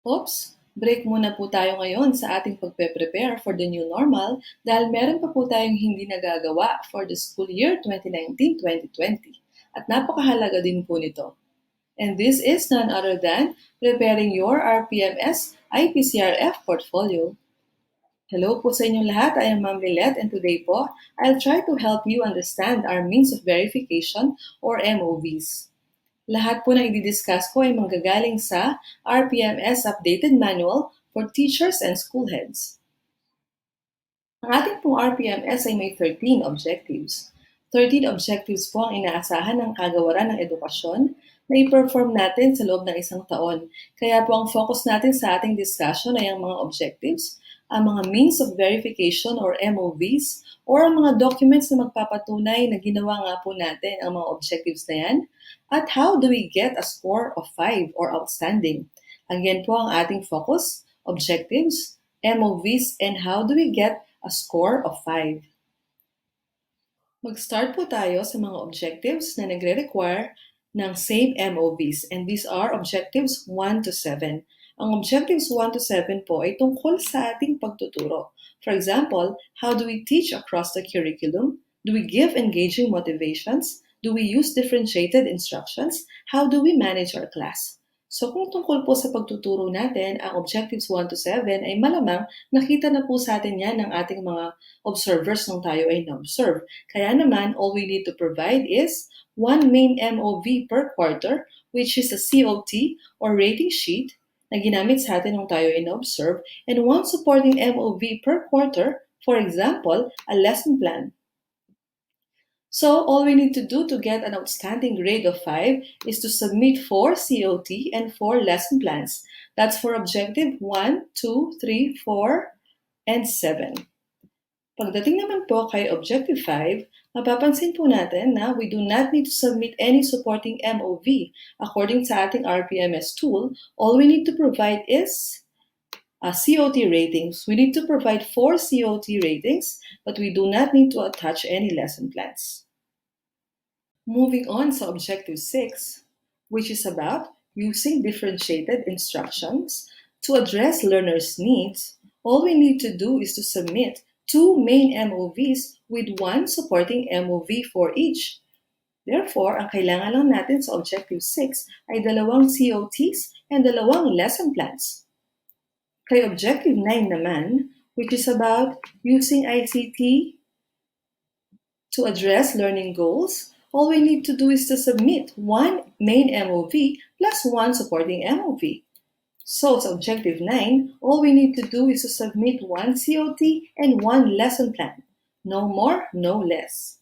Oops! Break muna po tayo ngayon sa ating pagpe-prepare for the new normal dahil meron pa po tayong hindi nagagawa for the school year 2019-2020 at napakahalaga din po nito. And this is none other than preparing your RPMS IPCRF portfolio. Hello po sa inyong lahat, I am Ma'am Lilette and today po, I'll try to help you understand our means of verification or MOVs. Lahat po na i-discuss ko ay manggagaling sa RPMS Updated Manual for Teachers and School Heads. Ang ating pong RPMS ay may 13 objectives. 13 objectives po ang inaasahan ng kagawaran ng edukasyon na i-perform natin sa loob ng isang taon. Kaya po ang focus natin sa ating discussion ay ang mga objectives, ang mga means of verification or MOVs, or ang mga documents na magpapatunay na ginawa nga po natin ang mga objectives na yan, at how do we get a score of 5 or outstanding. Again po ang ating focus, objectives, MOVs, and how do we get a score of 5. Mag-start po tayo sa mga objectives na nagre-require ng same MOVs, and these are objectives 1 to 7. Ang objectives 1 to 7 po ay tungkol sa ating pagtuturo. For example, how do we teach across the curriculum? Do we give engaging motivations? Do we use differentiated instructions? How do we manage our class? So kung tungkol po sa pagtuturo natin, ang objectives 1 to 7 ay malamang nakita na po sa atin yan ng ating mga observers nung tayo ay na-observe. Kaya naman, all we need to provide is one main MOV per quarter, which is a COT or rating sheet na ginamit sa atin nung tayo ay na-observe, and one supporting MOV per quarter, for example, a lesson plan. So, all we need to do to get an outstanding grade of 5 is to submit 4 COT and 4 lesson plans. That's for objective 1, 2, 3, 4, and 7. Pagdating naman po kay objective 5, mapapansin po natin na we do not need to submit any supporting MOV. According sa ating RPMS tool, all we need to provide is COT ratings. We need to provide 4 COT ratings, but we do not need to attach any lesson plans. Moving on to objective 6, which is about using differentiated instructions to address learners' needs, all we need to do is to submit 2 main MOVs with 1 supporting MOV for each. Therefore, ang kailangan lang natin sa objective 6 ay 2 COTs and 2 lesson plans. Kay objective 9 naman, which is about using ICT to address learning goals, all we need to do is to submit 1 main MOV plus 1 supporting MOV. So, sa objective 9, all we need to do is to submit 1 COT and 1 lesson plan. No more, no less.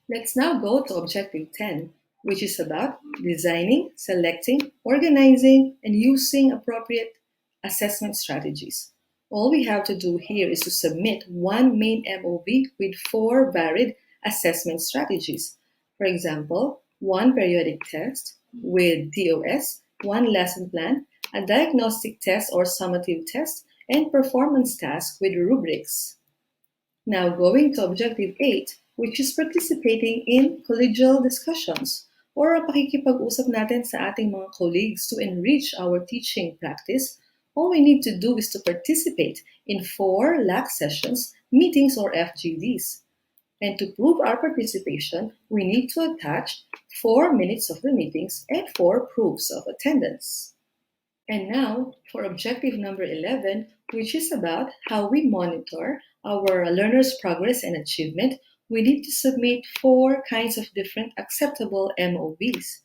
Let's now go to objective 10, which is about designing, selecting, organizing, and using appropriate assessment strategies. All we have to do here is to submit 1 main MOV with 4 varied assessment strategies. For example, 1 periodic test with DOS, 1 lesson plan, a diagnostic test or summative test, and performance task with rubrics. Now going to objective 8, which is participating in collegial discussions or ang pakikipag-usap natin sa ating mga colleagues to enrich our teaching practice. All we need to do is to participate in 4 LAC sessions, meetings, or FGDs. And to prove our participation, we need to attach 4 minutes of the meetings and 4 proofs of attendance. And now, for objective number 11, which is about how we monitor our learners' progress and achievement, we need to submit 4 kinds of different acceptable MOVs.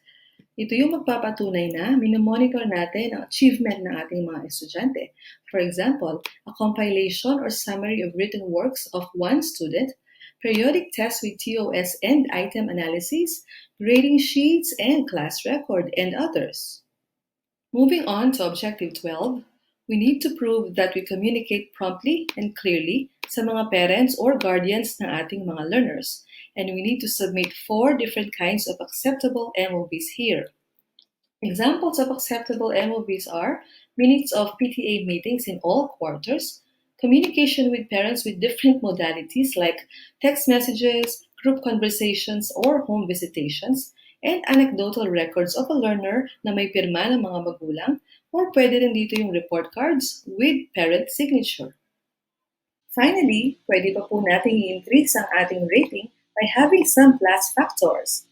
Ito yung magpapatunay na minomonitor natin ang achievement ng ating mga estudyante. For example, a compilation or summary of written works of 1 student, periodic tests with TOS and item analysis, grading sheets and class record, and others. Moving on to objective 12, we need to prove that we communicate promptly and clearly sa mga parents or guardians ng ating mga learners, and we need to submit 4 different kinds of acceptable MOVs here. Examples of acceptable MOVs are minutes of PTA meetings in all quarters, communication with parents with different modalities like text messages, group conversations, or home visitations, and anecdotal records of a learner na may pirma ng mga magulang, or pwede rin dito yung report cards with parent signature. Finally, pwede pa po natin i-increase ang ating rating by having some plus factors.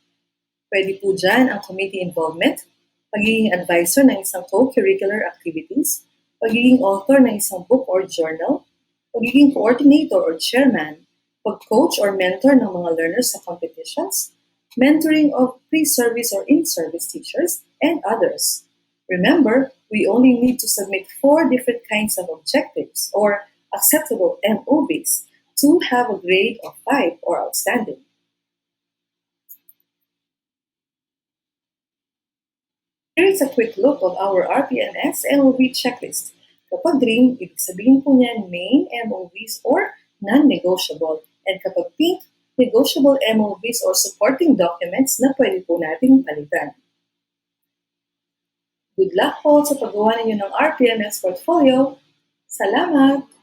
Pwede po dyan ang committee involvement, pagiging advisor ng isang co-curricular activities, pagiging author ng isang book or journal, pagiging coordinator or chairman, pag-coach or mentor ng mga learners sa competitions, mentoring of pre-service or in-service teachers, and others. Remember, we only need to submit 4 different kinds of objectives or acceptable MOVs to have a grade of 5 or outstanding. Here is a quick look of our RPNS MOV checklist. Kapag green, ibig sabihin po niyan main MOVs or non-negotiable. And kapag pink, negotiable MOVs or supporting documents na pwede po nating palitan. Good luck po sa paggawa ninyo ng RPNS portfolio. Salamat!